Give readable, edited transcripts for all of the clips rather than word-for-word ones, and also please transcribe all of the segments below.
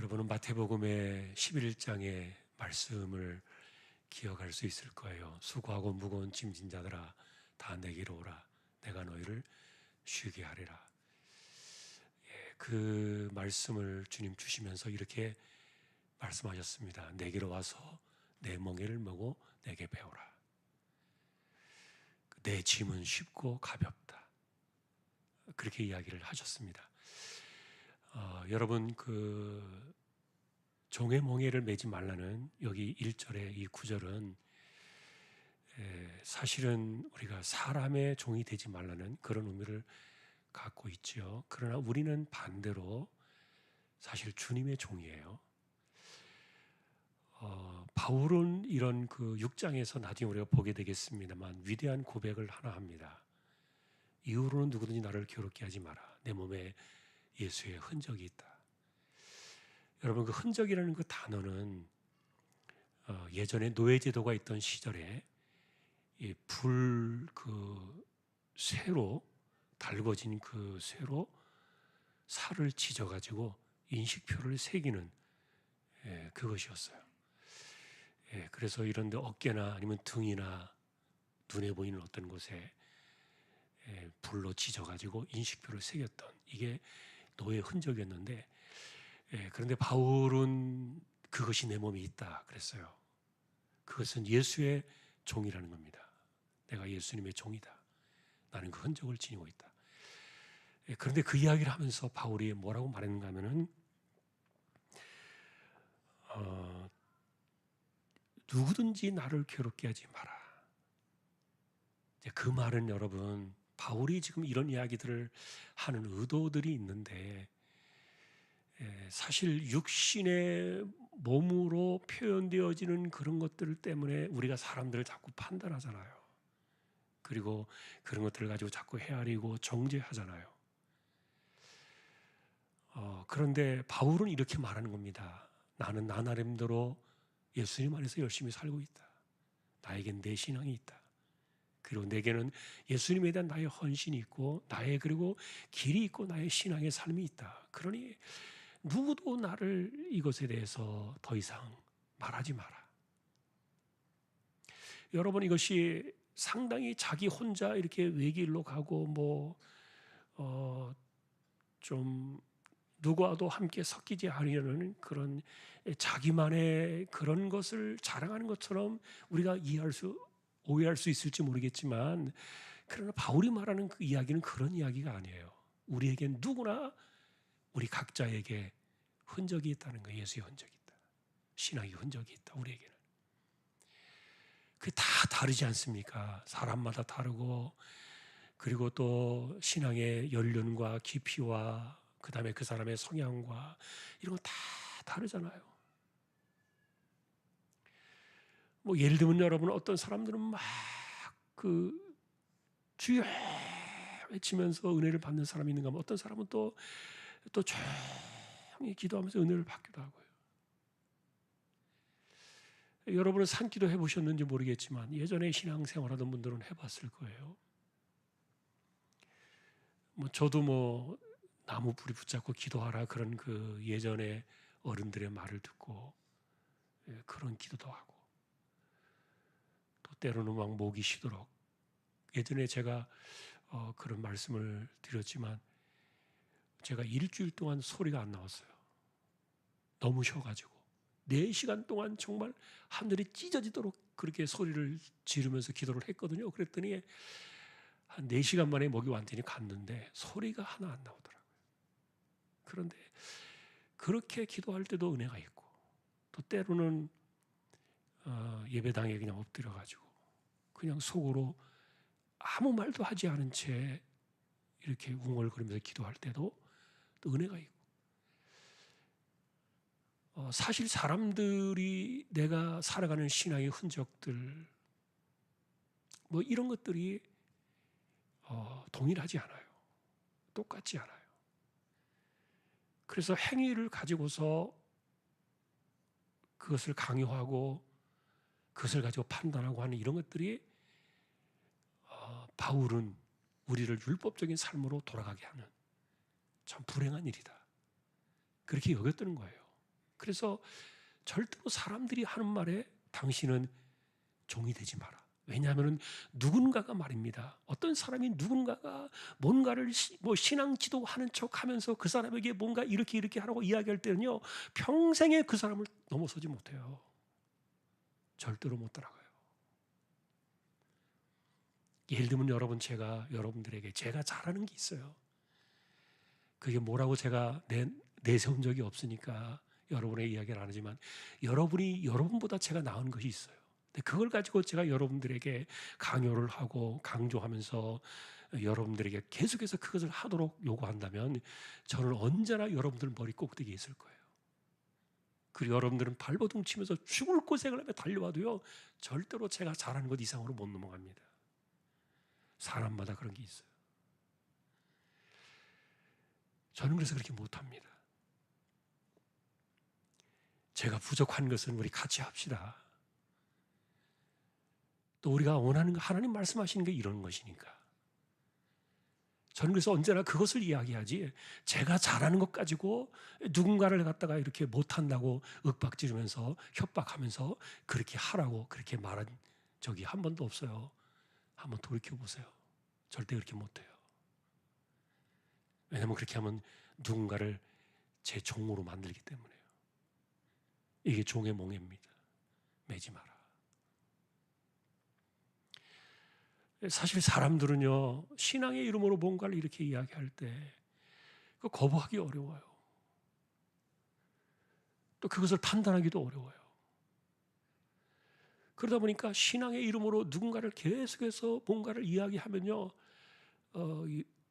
여러분은 마태복음의 11장의 말씀을 기억할 수 있을 거예요. 수고하고 무거운 짐진 자들아 다 내게로 오라. 내가 너희를 쉬게 하리라. 그 말씀을 주님 주시면서 이렇게 말씀하셨습니다. 내게로 와서 내 멍에를 메고 내게 배우라. 내 짐은 쉽고 가볍다. 그렇게 이야기를 하셨습니다. 여러분 종의 멍에를 매지 말라는 여기 1절의 이 구절은 사실은 우리가 사람의 종이 되지 말라는 그런 의미를 갖고 있죠. 그러나 우리는 반대로 사실 주님의 종이에요. 바울은 이런 6장에서 나중에 우리가 보게 되겠습니다만 위대한 고백을 하나 합니다. 이후로는 누구든지 나를 괴롭게 하지 마라. 내 몸에 예수의 흔적이 있다. 여러분, 그 흔적이라는 그 단어는 예전에 노예제도가 있던 시절에 쇠로 달궈진 그 쇠로 살을 찢어가지고 인식표를 새기는 그것이었어요. 그래서 이런데 어깨나 아니면 등이나 눈에 보이는 어떤 곳에 불로 찢어가지고 인식표를 새겼던 이게 노예 흔적이었는데, 그런데 바울은 그것이 내 몸에 있다 그랬어요. 그것은 예수의 종이라는 겁니다. 내가 예수님의 종이다. 나는 그 흔적을 지니고 있다. 그런데 그 이야기를 하면서 바울이 뭐라고 말했는가 하면은 누구든지 나를 괴롭게 하지 마라. 그 말은 여러분, 바울이 지금 이런 이야기들을 하는 의도들이 있는데, 사실 육신의 몸으로 표현되어지는 그런 것들 때문에 우리가 사람들을 자꾸 판단하잖아요. 그리고 그런 것들을 가지고 자꾸 헤아리고 정죄하잖아요. 그런데 바울은 이렇게 말하는 겁니다. 나는 나 나름대로 예수님 안에서 열심히 살고 있다. 나에겐 내 신앙이 있다. 그리고 내게는 예수님에 대한 나의 헌신이 있고 나의 그리고 길이 있고 나의 신앙의 삶이 있다. 그러니 누구도 나를 이것에 대해서 더 이상 말하지 마라. 여러분, 이것이 상당히 자기 혼자 이렇게 외길로 가고 좀 누구와도 함께 섞이지 않으려는 그런 자기만의 그런 것을 자랑하는 것처럼 우리가 오해할 수 있을지 모르겠지만, 그러나 바울이 말하는 그 이야기는 그런 이야기가 아니에요. 우리에겐 누구나 우리 각자에게 흔적이 있다는 거예요. 예수의 흔적이 있다. 신앙의 흔적이 있다. 우리에게는. 그게 다 다르지 않습니까? 사람마다 다르고, 그리고 또 신앙의 연륜과 깊이와 그 다음에 그 사람의 성향과 이런 거 다 다르잖아요. 예를 들면 여러분, 어떤 사람들은 막 주여 외치면서 은혜를 받는 사람이 있는가 하면 어떤 사람은 또 조용히 기도하면서 은혜를 받기도 하고요. 여러분은 산기도 해보셨는지 모르겠지만 예전에 신앙생활하던 분들은 해봤을 거예요. 저도 나무 뿌리 붙잡고 기도하라 그런 그 예전에 어른들의 말을 듣고 그런 기도도 하고, 또 때로는 막 목이 쉬도록, 예전에 제가 그런 말씀을 드렸지만 제가 일주일 동안 소리가 안 나왔어요. 너무 쉬어가지고 4시간 동안 정말 하늘이 찢어지도록 그렇게 소리를 지르면서 기도를 했거든요. 그랬더니 한 4시간 만에 목이 완전히 갔는데 소리가 하나 안 나오더라고요. 그런데 그렇게 기도할 때도 은혜가 있고, 또 때로는 예배당에 그냥 엎드려가지고 그냥 속으로 아무 말도 하지 않은 채 이렇게 웅얼거리면서 기도할 때도 또 은혜가 있고, 사실 사람들이 내가 살아가는 신앙의 흔적들 이런 것들이 동일하지 않아요. 똑같지 않아요. 그래서 행위를 가지고서 그것을 강요하고 그것을 가지고 판단하고 하는 이런 것들이 바울은 우리를 율법적인 삶으로 돌아가게 하는 참 불행한 일이다. 그렇게 여겼다는 거예요. 그래서 절대로 사람들이 하는 말에 당신은 종이 되지 마라. 왜냐하면 누군가가 말입니다. 어떤 사람이 누군가가 뭔가를 신앙 지도하는 척하면서 그 사람에게 뭔가 이렇게 하라고 이야기할 때는요, 평생에 그 사람을 넘어서지 못해요. 절대로 못 따라가요. 예를 들면 여러분, 제가 여러분들에게 제가 잘하는 게 있어요. 그게 뭐라고 제가 내세운 적이 없으니까 여러분의 이야기를 안 하지만, 여러분이 여러분보다 제가 나은 것이 있어요. 근데 그걸 가지고 제가 여러분들에게 강요를 하고 강조하면서 여러분들에게 계속해서 그것을 하도록 요구한다면 저는 언제나 여러분들 머리 꼭대기에 있을 거예요. 그리고 여러분들은 발버둥 치면서 죽을 고생을 하며 달려와도요, 절대로 제가 잘하는 것 이상으로 못 넘어갑니다. 사람마다 그런 게 있어요. 저는 그래서 그렇게 못합니다. 제가 부족한 것은 우리 같이 합시다. 또 우리가 원하는 거, 하나님 말씀하시는 게 이런 것이니까. 저는 그래서 언제나 그것을 이야기하지, 제가 잘하는 것 가지고 누군가를 갖다가 이렇게 못한다고 윽박지르면서 협박하면서 그렇게 하라고 그렇게 말한 적이 한 번도 없어요. 한번 돌이켜보세요. 절대 그렇게 못해요. 왜냐하면 그렇게 하면 누군가를 제 종으로 만들기 때문에요. 이게 종의 몽해입니다. 매지 마라. 사실 사람들은요, 신앙의 이름으로 뭔가를 이렇게 이야기할 때 그 거부하기 어려워요. 또 그것을 판단하기도 어려워요. 그러다 보니까 신앙의 이름으로 누군가를 계속해서 뭔가를 이야기하면요,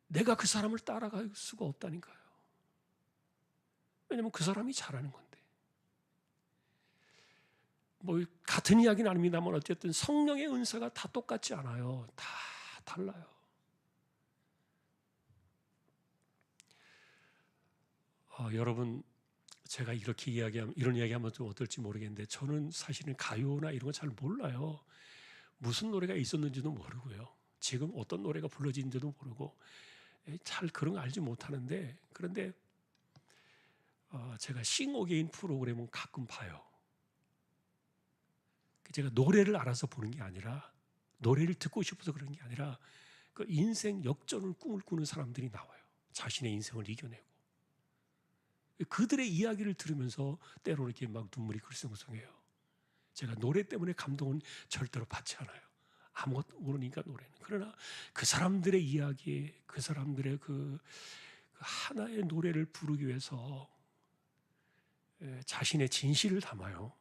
내가 그 사람을 따라갈 수가 없다니까요. 왜냐하면 그 사람이 잘하는 건데. 뭐 같은 이야기는 아닙니다만 어쨌든 성령의 은사가 다 똑같지 않아요. 다 달라요. 여러분, 제가 이렇게 이런 이야기하면 좀 어떨지 모르겠는데, 저는 사실은 가요나 이런 거 잘 몰라요. 무슨 노래가 있었는지도 모르고요. 지금 어떤 노래가 불러지는지도 모르고 잘 그런 거 알지 못하는데, 그런데 제가 싱어게인 프로그램은 가끔 봐요. 제가 노래를 알아서 보는 게 아니라, 노래를 듣고 싶어서 그런 게 아니라, 그 인생 역전을 꿈을 꾸는 사람들이 나와요. 자신의 인생을 이겨내고. 그들의 이야기를 들으면서 때로 이렇게 막 눈물이 글썽글썽해요. 제가 노래 때문에 감동은 절대로 받지 않아요. 아무것도 모르니까 노래는. 그러나 그 사람들의 이야기, 그 사람들의 그 하나의 노래를 부르기 위해서 자신의 진실을 담아요.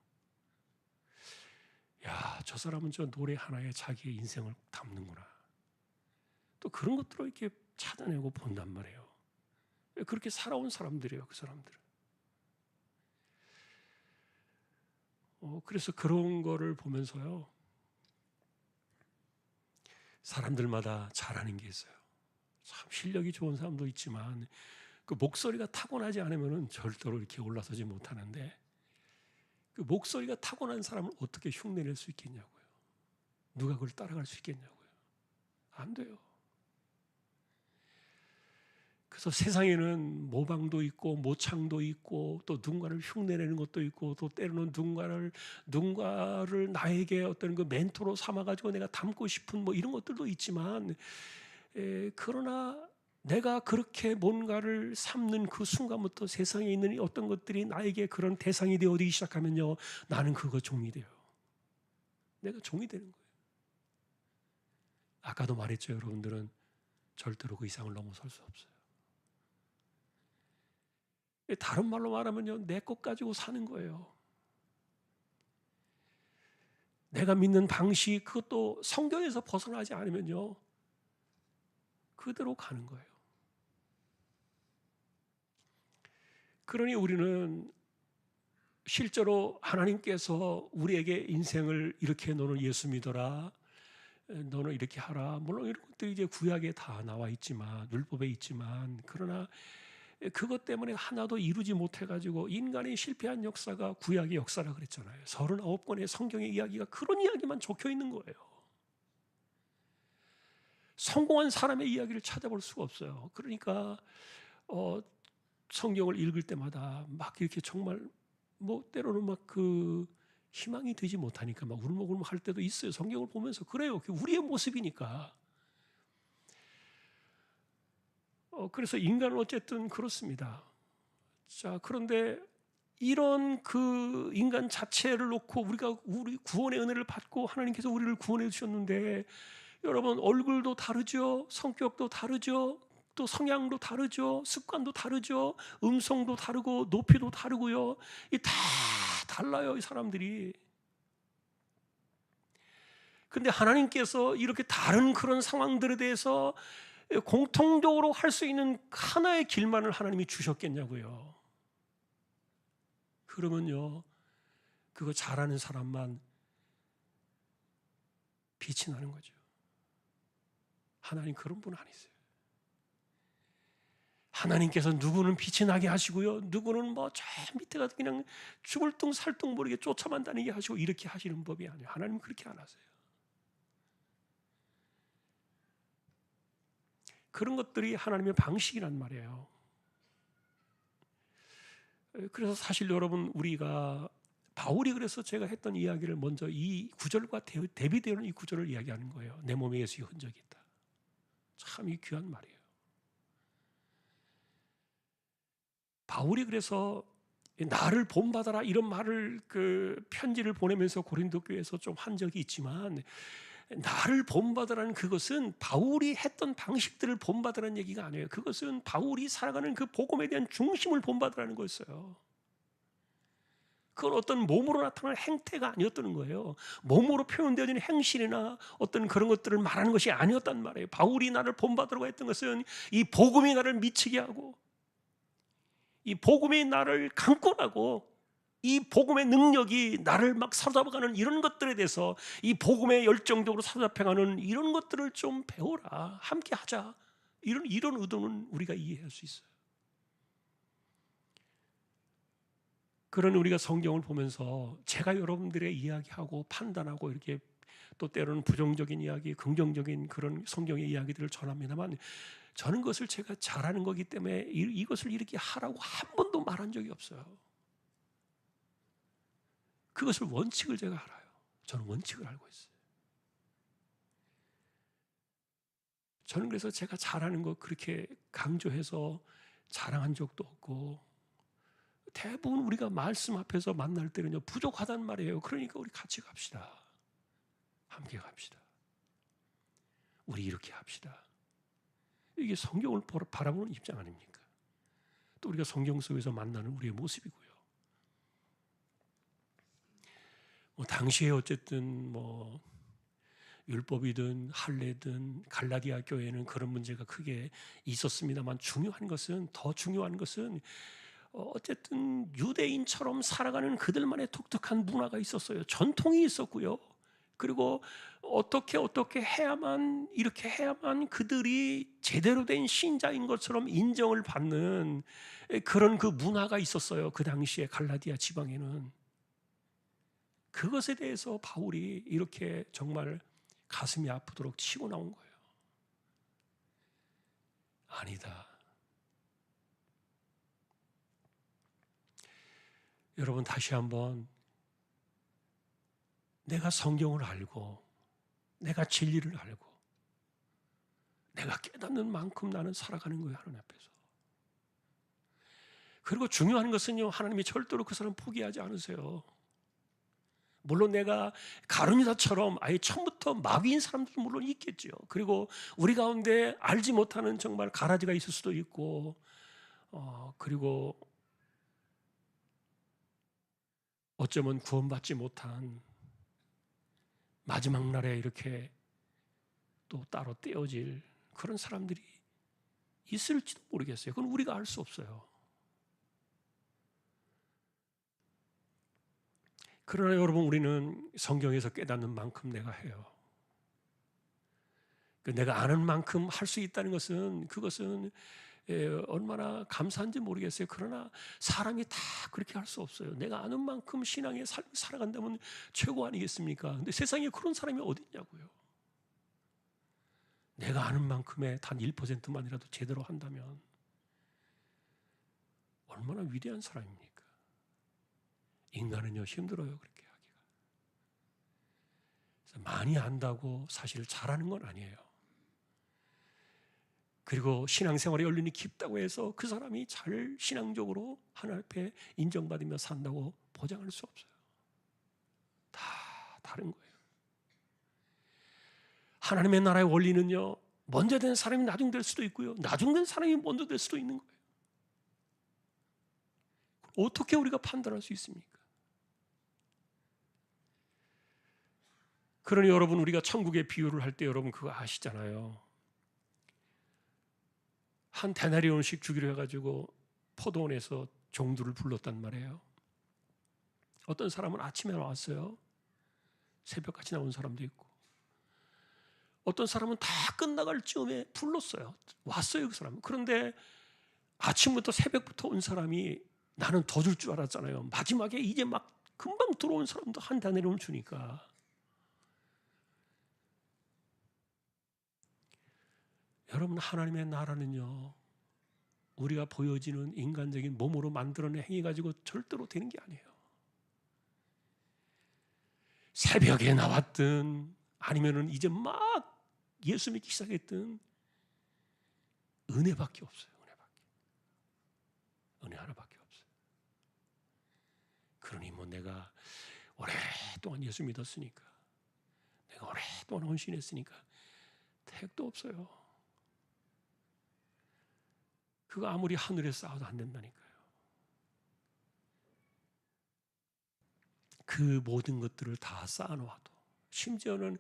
야, 저 사람은 저 노래 하나에 자기의 인생을 담는구나. 또 그런 것들을 이렇게 찾아내고 본단 말이에요. 그렇게 살아온 사람들이에요, 그 사람들은. 그래서 그런 거를 보면서요, 사람들마다 잘하는 게 있어요. 참 실력이 좋은 사람도 있지만 그 목소리가 타고나지 않으면 절대로 이렇게 올라서지 못하는데, 그 목소리가 타고난 사람을 어떻게 흉내낼 수 있겠냐고요. 누가 그걸 따라갈 수 있겠냐고요. 안 돼요. 그래서 세상에는 모방도 있고 모창도 있고 또 누군가를 흉내내는 것도 있고 또 때로는 누군가를 나에게 어떤 그 멘토로 삼아가지고 내가 닮고 싶은 뭐 이런 것들도 있지만, 그러나 내가 그렇게 뭔가를 삼는 그 순간부터 세상에 있는 어떤 것들이 나에게 그런 대상이 되어지기 시작하면요, 나는 그거 종이 돼요. 내가 종이 되는 거예요. 아까도 말했죠, 여러분들은 절대로 그 이상을 넘어설 수 없어요. 다른 말로 말하면요, 내 것 가지고 사는 거예요. 내가 믿는 방식, 그것도 성경에서 벗어나지 않으면요, 그대로 가는 거예요. 그러니 우리는 실제로 하나님께서 우리에게 인생을 이렇게 너는 예수 믿어라, 너는 이렇게 하라, 물론 이런 것들이 이제 구약에 다 나와 있지만, 율법에 있지만, 그러나 그것 때문에 하나도 이루지 못해가지고 인간의 실패한 역사가 구약의 역사라 그랬잖아요. 39권의 성경의 이야기가 그런 이야기만 적혀 있는 거예요. 성공한 사람의 이야기를 찾아볼 수가 없어요. 그러니까 성경을 읽을 때마다 막 이렇게 정말 뭐 때로는 막 그 희망이 되지 못하니까 막 울먹울먹 할 때도 있어요. 성경을 보면서 그래요. 그게 우리의 모습이니까. 그래서 인간은 어쨌든 그렇습니다. 자, 그런데 이런 그 인간 자체를 놓고 우리 구원의 은혜를 받고 하나님께서 우리를 구원해 주셨는데, 여러분 얼굴도 다르죠, 성격도 다르죠, 또 성향도 다르죠, 습관도 다르죠, 음성도 다르고 높이도 다르고요. 이 다 달라요, 이 사람들이. 근데 하나님께서 이렇게 다른 그런 상황들에 대해서 공통적으로 할 수 있는 하나의 길만을 하나님이 주셨겠냐고요. 그러면요, 그거 잘하는 사람만 빛이 나는 거죠. 하나님 그런 분 아니세요. 하나님께서 누구는 빛이 나게 하시고요, 누구는 뭐 저 밑에 가서 그냥 죽을 둥 살둥 모르게 쫓아만 다니게 하시고, 이렇게 하시는 법이 아니에요. 하나님은 그렇게 안 하세요. 그런 것들이 하나님의 방식이란 말이에요. 그래서 사실 여러분, 우리가 바울이 그래서 제가 했던 이야기를 먼저 이 구절과 대비되는 이 구절을 이야기하는 거예요. 내 몸에 예수의 흔적이 있다. 참 이 귀한 말이에요. 바울이 그래서 나를 본받아라 이런 말을 그 편지를 보내면서 고린도 교회에서 좀 한 적이 있지만, 나를 본받으라는 그것은 바울이 했던 방식들을 본받으라는 얘기가 아니에요. 그것은 바울이 살아가는 그 복음에 대한 중심을 본받으라는 거였어요. 그건 어떤 몸으로 나타나는 행태가 아니었다는 거예요. 몸으로 표현되어지는 행실이나 어떤 그런 것들을 말하는 것이 아니었단 말이에요. 바울이 나를 본받으라고 했던 것은 이 복음이 나를 미치게 하고, 이 복음이 나를 강권하고, 이 복음의 능력이 나를 막 사로잡아가는 이런 것들에 대해서, 이 복음에 열정적으로 사로잡혀가는 이런 것들을 좀 배워라, 함께 하자, 이런 의도는 우리가 이해할 수 있어요. 그런 우리가 성경을 보면서 제가 여러분들의 이야기하고 판단하고 이렇게 또 때로는 부정적인 이야기, 긍정적인 그런 성경의 이야기들을 전합니다만, 저는 그것을 제가 잘하는 거기 때문에 이것을 이렇게 하라고 한 번도 말한 적이 없어요. 그것을 원칙을 제가 알아요. 저는 원칙을 알고 있어요. 저는 그래서 제가 잘하는 거 그렇게 강조해서 자랑한 적도 없고, 대부분 우리가 말씀 앞에서 만날 때는요, 부족하단 말이에요. 그러니까 우리 같이 갑시다. 함께 갑시다. 우리 이렇게 합시다. 이게 성경을 바라보는 입장 아닙니까? 또 우리가 성경 속에서 만나는 우리의 모습이고요. 당시에 어쨌든 율법이든 할례든 갈라디아 교회는 그런 문제가 크게 있었습니다만, 더 중요한 것은 어쨌든 유대인처럼 살아가는 그들만의 독특한 문화가 있었어요. 전통이 있었고요. 그리고 어떻게 해야만, 이렇게 해야만 그들이 제대로 된 신자인 것처럼 인정을 받는 그런 그 문화가 있었어요. 그 당시에 갈라디아 지방에는. 그것에 대해서 바울이 이렇게 정말 가슴이 아프도록 치고 나온 거예요. 아니다. 여러분, 다시 한번 내가 성경을 알고, 내가 진리를 알고, 내가 깨닫는 만큼 나는 살아가는 거예요, 하나님 앞에서. 그리고 중요한 것은요, 하나님이 절대로 그 사람 포기하지 않으세요. 물론 내가 가룟유다처럼 아예 처음부터 마귀인 사람들도 물론 있겠죠. 그리고 우리 가운데 알지 못하는 정말 가라지가 있을 수도 있고, 그리고 어쩌면 구원받지 못한 마지막 날에 이렇게 또 따로 떼어질 그런 사람들이 있을지도 모르겠어요. 그건 우리가 알 수 없어요. 그러나 여러분, 우리는 성경에서 깨닫는 만큼 내가 해요. 내가 아는 만큼 할 수 있다는 것은, 그것은 얼마나 감사한지 모르겠어요. 그러나 사람이 다 그렇게 할 수 없어요. 내가 아는 만큼 신앙의 삶을 살아간다면 최고 아니겠습니까? 근데 세상에 그런 사람이 어디 있냐고요. 내가 아는 만큼의 단 1%만이라도 제대로 한다면 얼마나 위대한 사람입니까? 인간은요 힘들어요 그렇게 하기가. 그래서 많이 안다고 사실 잘하는 건 아니에요. 그리고 신앙생활에 연륜이 깊다고 해서 그 사람이 잘 신앙적으로 하나님 앞에 인정받으며 산다고 보장할 수 없어요. 다 다른 거예요. 하나님의 나라의 원리는요, 먼저 된 사람이 나중 될 수도 있고요, 나중 된 사람이 먼저 될 수도 있는 거예요. 어떻게 우리가 판단할 수 있습니까? 그러니 여러분, 우리가 천국의 비유를 할 때 여러분 그거 아시잖아요. 한 데나리온씩 주기로 해가지고 포도원에서 종들을 불렀단 말이에요. 어떤 사람은 아침에 나왔어요. 새벽같이 나온 사람도 있고, 어떤 사람은 다 끝나갈 즈음에 불렀어요. 왔어요 그 사람은. 그런데 아침부터 새벽부터 온 사람이 나는 더 줄 줄 알았잖아요. 마지막에 이제 막 금방 들어온 사람도 한 데나리온 주니까. 여러분, 하나님의 나라는요, 우리가 보여지는 인간적인 몸으로 만들어낸 행위 가지고 절대로 되는 게 아니에요. 새벽에 나왔든 아니면은 이제 막 예수 믿기 시작했든 은혜밖에 없어요. 은혜 하나밖에 없어요. 그러니 뭐 내가 오랫동안 예수 믿었으니까, 내가 오랫동안 헌신했으니까 택도 없어요. 그거 아무리 하늘에 쌓아도 안 된다니까요. 그 모든 것들을 다 쌓아놓아도, 심지어는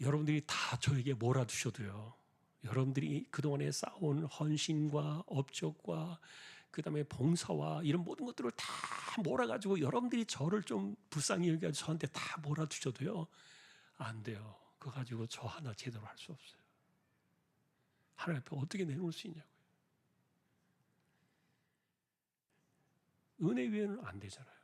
여러분들이 다 저에게 몰아주셔도요, 여러분들이 그동안에 쌓아온 헌신과 업적과 그 다음에 봉사와 이런 모든 것들을 다 몰아가지고 여러분들이 저를 좀 불쌍히 여기가지고 저한테 다 몰아주셔도요, 안 돼요. 그거 가지고 저 하나 제대로 할 수 없어요. 하나님 앞에 어떻게 내놓을 수 있냐고요. 은혜 위에는 안 되잖아요.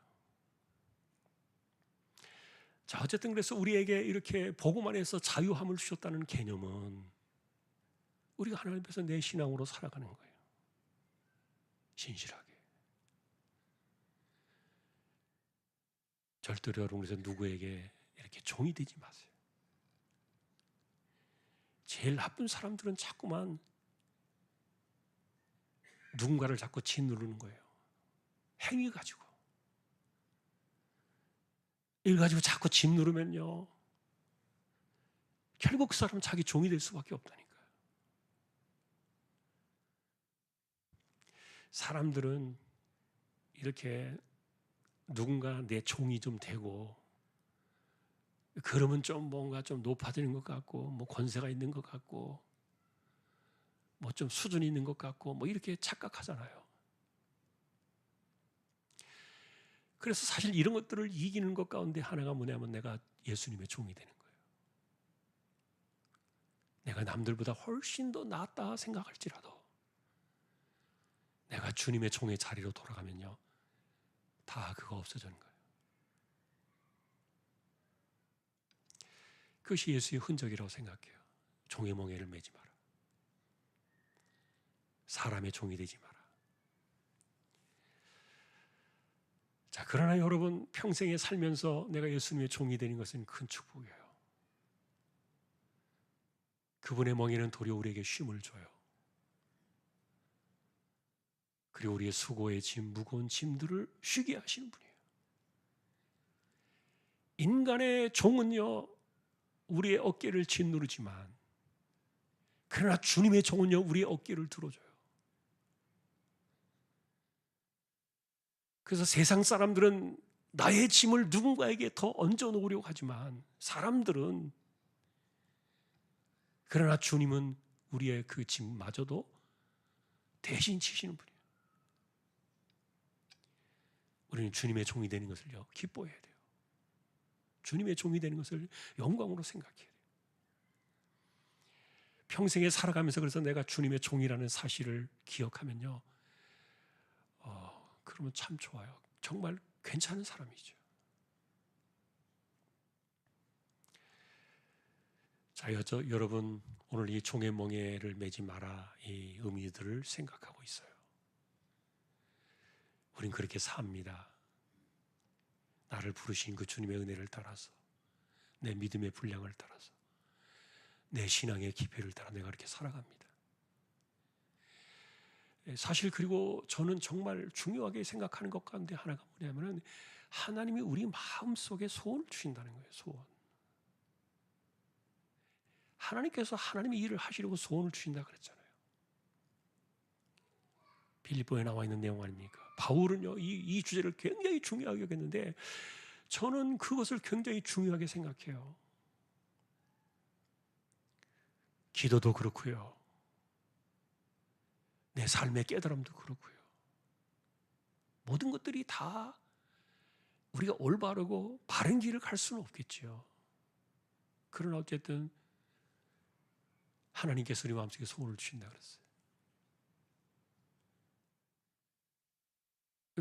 자, 어쨌든 그래서 우리에게 이렇게 복음 안에서 자유함을 주셨다는 개념은 우리가 하나님 앞에서 내 신앙으로 살아가는 거예요. 신실하게. 절대로 여러분께서 누구에게 이렇게 종이 되지 마세요. 제일 나쁜 사람들은 자꾸만 누군가를 자꾸 짓누르는 거예요. 행위 가지고. 일 가지고 자꾸 짓누르면요, 결국 그 사람은 자기 종이 될 수밖에 없다니까요. 사람들은 이렇게 누군가 내 종이 좀 되고, 그러면 좀 뭔가 좀 높아지는 것 같고, 뭐 권세가 있는 것 같고, 뭐 좀 수준이 있는 것 같고, 뭐 이렇게 착각하잖아요. 그래서 사실 이런 것들을 이기는 것 가운데 하나가 뭐냐면 내가 예수님의 종이 되는 거예요. 내가 남들보다 훨씬 더 낫다 생각할지라도 내가 주님의 종의 자리로 돌아가면요, 다 그거 없어지는 거예요. 그것이 예수의 흔적이라고 생각해요. 종의 멍에를 매지 마라. 사람의 종이 되지 마라. 자, 그러나 여러분, 평생에 살면서 내가 예수님의 종이 되는 것은 큰 축복이에요. 그분의 멍에는 도리어 우리에게 쉼을 줘요. 그리고 우리의 수고의 짐, 무거운 짐들을 쉬게 하시는 분이에요. 인간의 종은요, 우리의 어깨를 짓누르지만, 그러나 주님의 종은요, 우리의 어깨를 들어줘요. 그래서 세상 사람들은 나의 짐을 누군가에게 더 얹어 놓으려고 하지만, 사람들은, 그러나 주님은 우리의 그 짐마저도 대신 지시는 분이에요. 우리는 주님의 종이 되는 것을요, 기뻐해야 돼요. 주님의 종이 되는 것을 영광으로 생각해야 돼요. 평생에 살아가면서 그래서 내가 주님의 종이라는 사실을 기억하면요, 그러면 참 좋아요. 정말 괜찮은 사람이죠. 자, 여러분, 오늘 이 종의 멍에를 매지 마라, 이 의미들을 생각하고 있어요. 우린 그렇게 삽니다. 나를 부르신 그 주님의 은혜를 따라서, 내 믿음의 분량을 따라서, 내 신앙의 깊이를 따라 내가 이렇게 살아갑니다. 사실 그리고 저는 정말 중요하게 생각하는 것 가운데 하나가 뭐냐면은 하나님이 우리 마음속에 소원을 주신다는 거예요. 소원. 하나님께서 하나님의 일을 하시려고 소원을 주신다 그랬잖아요. 빌립보에 나와 있는 내용 아닙니까? 바울은요, 이 주제를 굉장히 중요하게 여겼는데 저는 그것을 굉장히 중요하게 생각해요. 기도도 그렇고요. 내 삶의 깨달음도 그렇고요. 모든 것들이 다 우리가 올바르고 바른 길을 갈 수는 없겠지요. 그러나 어쨌든 하나님께서 우리 마음속에 소원을 주신다 그랬어요.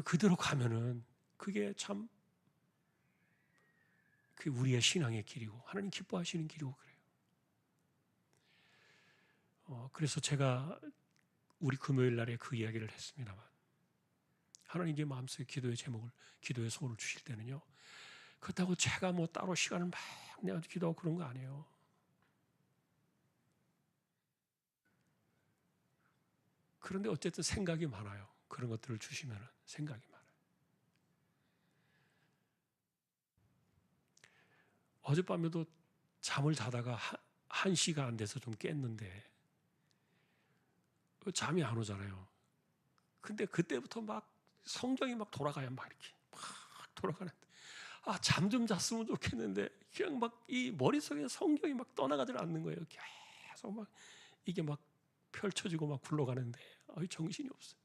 그대로 가면은 그게 참 그 우리의 신앙의 길이고 하나님 기뻐하시는 길이고 그래요. 그래서 제가 우리 금요일 날에 그 이야기를 했습니다만 하나님께 마음속에 기도의 제목을, 기도의 소원을 주실 때는요, 그렇다고 제가 뭐 따로 시간을 막 내가 기도하고 그런 거 아니에요. 그런데 어쨌든 생각이 많아요. 그런 것들을 주시면 생각이 많아요. 어젯밤에도 잠을 자다가 1시가 안 돼서 좀 깼는데 잠이 안 오잖아요. 근데 그때부터 막 성경이 막 돌아가요. 막 이렇게 막 돌아가는데 잠 좀 잤으면 좋겠는데 그냥 막 이 머릿속에 성경이 막 떠나가질 않는 거예요. 계속 막 이게 막 펼쳐지고 막 굴러가는데 정신이 없어요.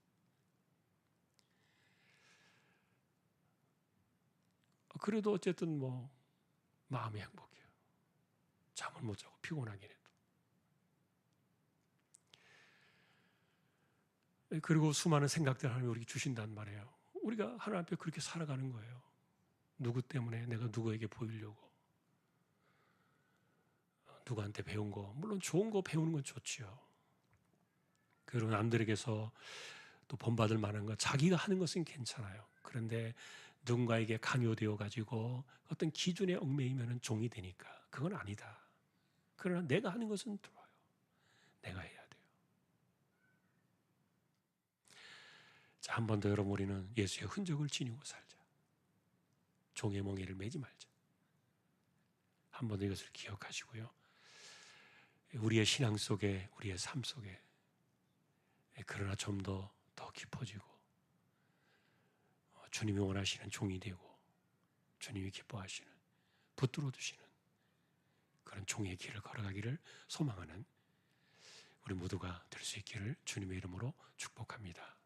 그래도 어쨌든 뭐 마음이 행복해요. 잠을 못 자고 피곤하긴 해도. 그리고 수많은 생각들 하나님이 우리에게 주신단 말이에요. 우리가 하나님 앞에 그렇게 살아가는 거예요. 누구 때문에 내가 누구에게 보이려고. 누구한테 배운 거. 물론 좋은 거 배우는 건 좋지요. 그리고 남들에게서 또 본받을 만한 거 자기가 하는 것은 괜찮아요. 그런데 누군가에게 강요되어 가지고 어떤 기준에 얽매이면 종이 되니까 그건 아니다. 그러나 내가 하는 것은 좋아요. 내가 해야 돼요. 자, 한 번 더 여러분, 우리는 예수의 흔적을 지니고 살자. 종의 멍에를 매지 말자. 한 번 더 이것을 기억하시고요. 우리의 신앙 속에, 우리의 삶 속에 그러나 좀 더 깊어지고 주님이 원하시는 종이 되고 주님이 기뻐하시는, 붙들어 두시는 그런 종의 길을 걸어가기를 소망하는 우리 모두가 될 수 있기를 주님의 이름으로 축복합니다.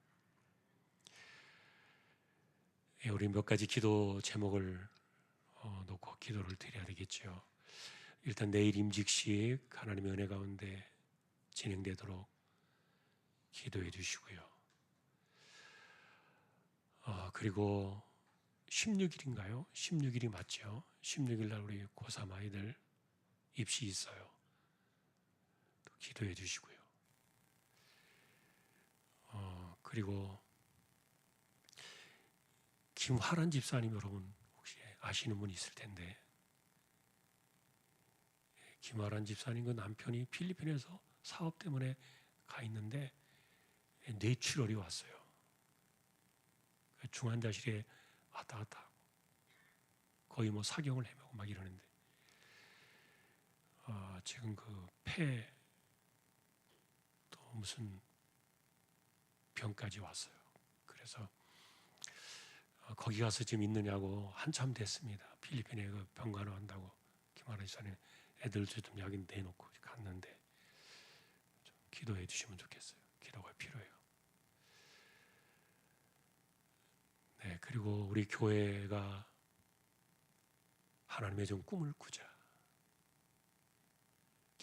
우리 몇 가지 기도 제목을 놓고 기도를 드려야 되겠죠. 일단 내일 임직식 하나님의 은혜 가운데 진행되도록 기도해 주시고요. 그리고 16일인가요? 16일이 맞죠? 16일 날 우리 고3 아이들 입시 있어요. 또 기도해 주시고요. 그리고 김화란 집사님 여러분 혹시 아시는 분 있을 텐데, 김화란 집사님 그 남편이 필리핀에서 사업 때문에 가 있는데 뇌출혈이 왔어요. 중환자실에 왔다 갔다 하고 거의 뭐 사경을 헤매고 막 이러는데 지금 그 폐 또 무슨 병까지 왔어요. 그래서 거기 가서 지금 있느냐고 한참 됐습니다. 필리핀에 그 병간호 한다고 김하라 지사님 애들도 좀 여기 내놓고 갔는데 좀 기도해 주시면 좋겠어요. 기도가 필요해요. 네, 그리고 우리 교회가 하나님의 좀 꿈을 꾸자.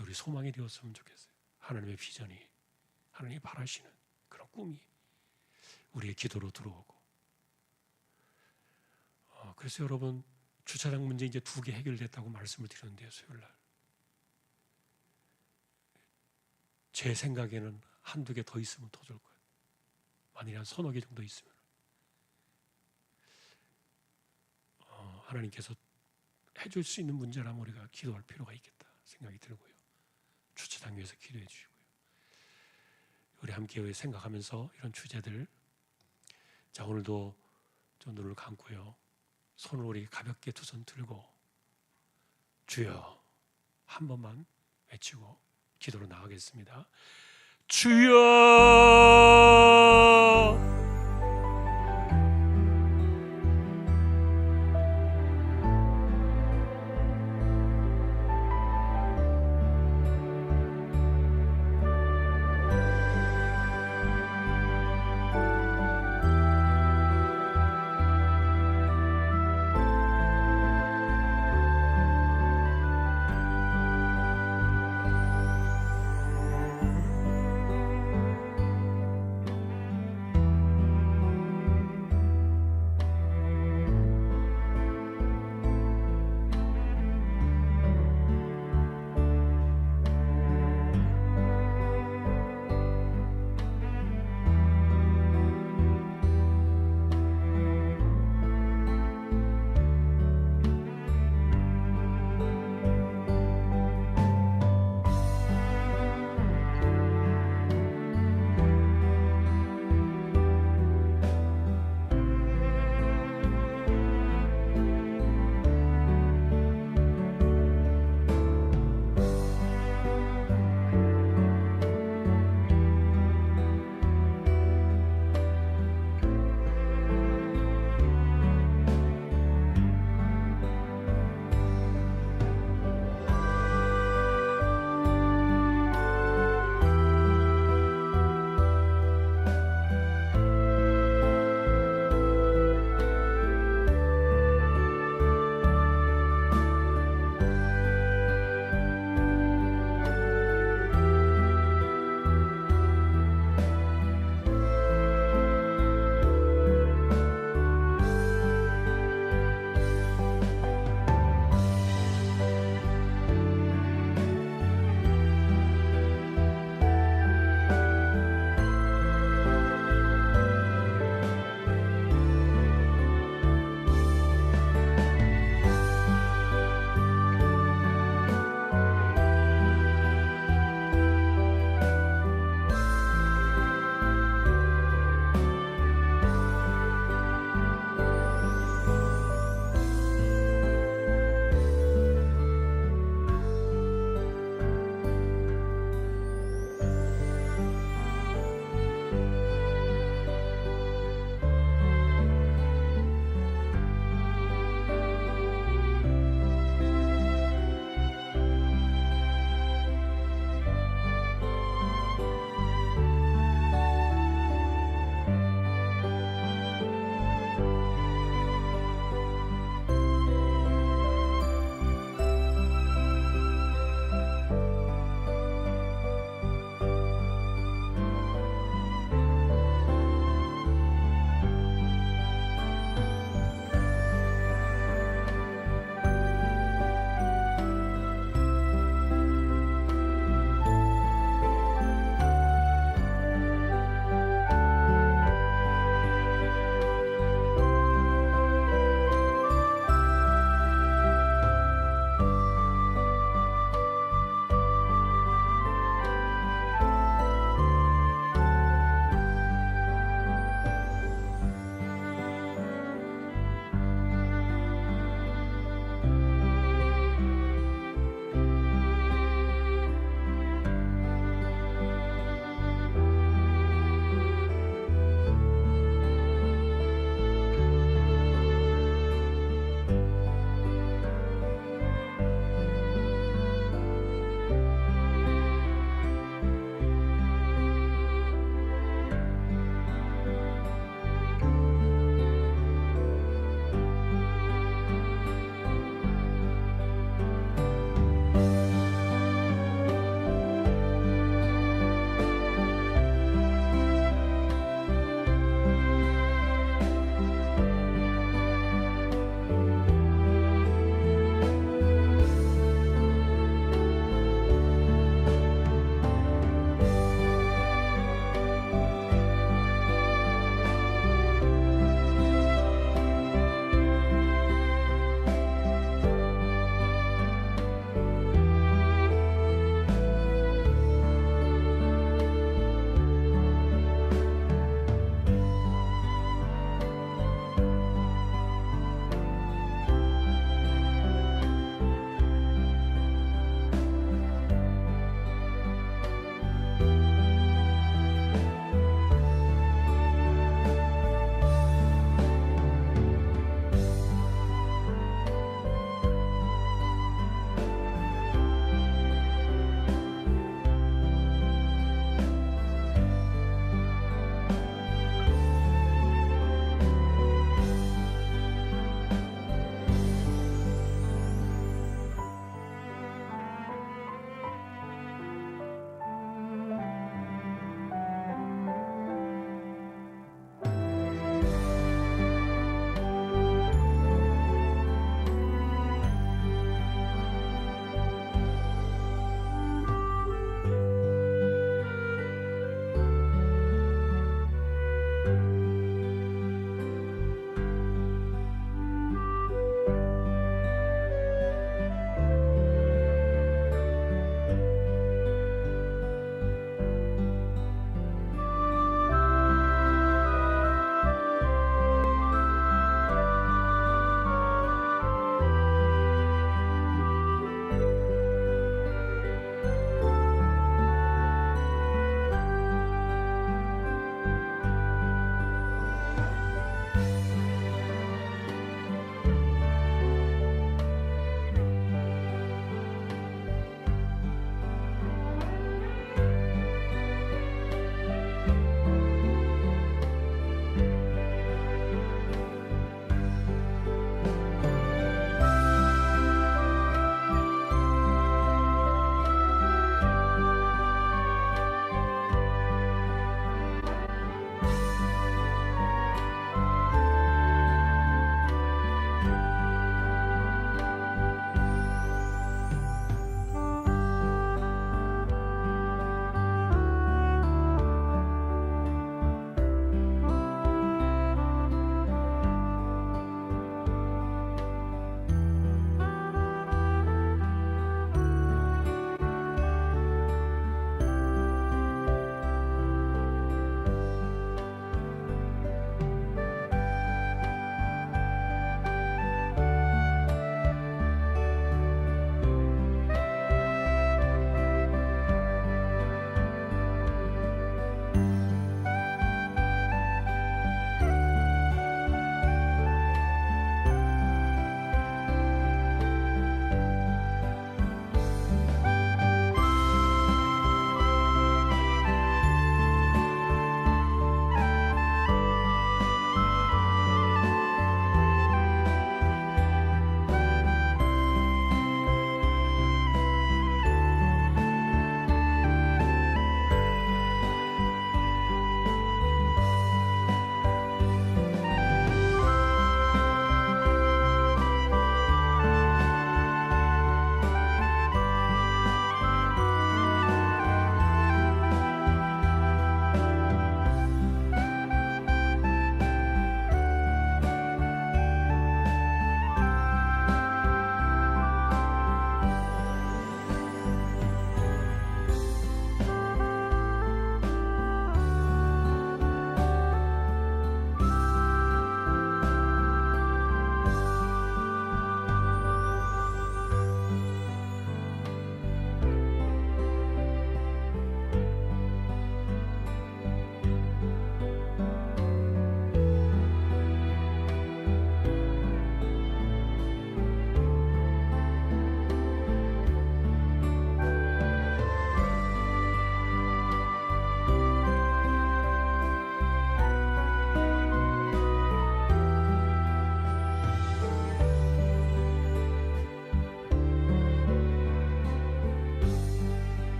우리 소망이 되었으면 좋겠어요. 하나님의 비전이, 하나님이 바라시는 그런 꿈이 우리의 기도로 들어오고. 그래서 여러분, 주차장 문제 이제 2개 해결됐다고 말씀을 드렸는데요, 수요일 날. 제 생각에는 1-2개 더 있으면 더 좋을 거예요. 만일 한 3-4개 정도 있으면. 하나님께서 해줄 수 있는 문제라면 우리가 기도할 필요가 있겠다 생각이 들고요. 주차장 위에서 기도해 주시고요. 우리 함께 생각하면서 이런 주제들, 자, 오늘도 좀 눈을 감고요, 손을 우리 가볍게 두 손 들고 주여 한 번만 외치고 기도로 나가겠습니다. 주여,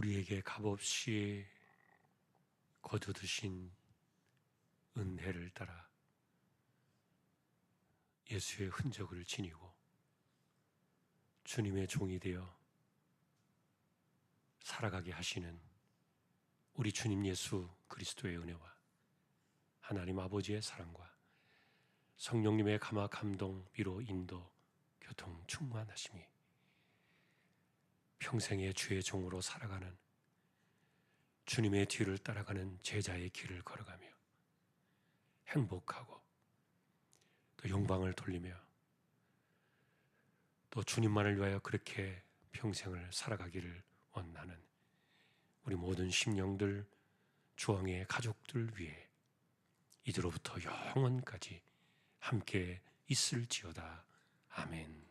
우리에게 값없이 거두드신 은혜를 따라 예수의 흔적을 지니고 주님의 종이 되어 살아가게 하시는 우리 주님 예수 그리스도의 은혜와 하나님 아버지의 사랑과 성령님의 감화 감동 위로 인도 교통 충만하심이 평생의 주의 종으로 살아가는 주님의 뒤를 따라가는 제자의 길을 걸어가며 행복하고 또 영광을 돌리며 또 주님만을 위하여 그렇게 평생을 살아가기를 원하는 우리 모든 심령들, 주왕의 가족들 위해 이제로부터 영원까지 함께 있을지어다. 아멘.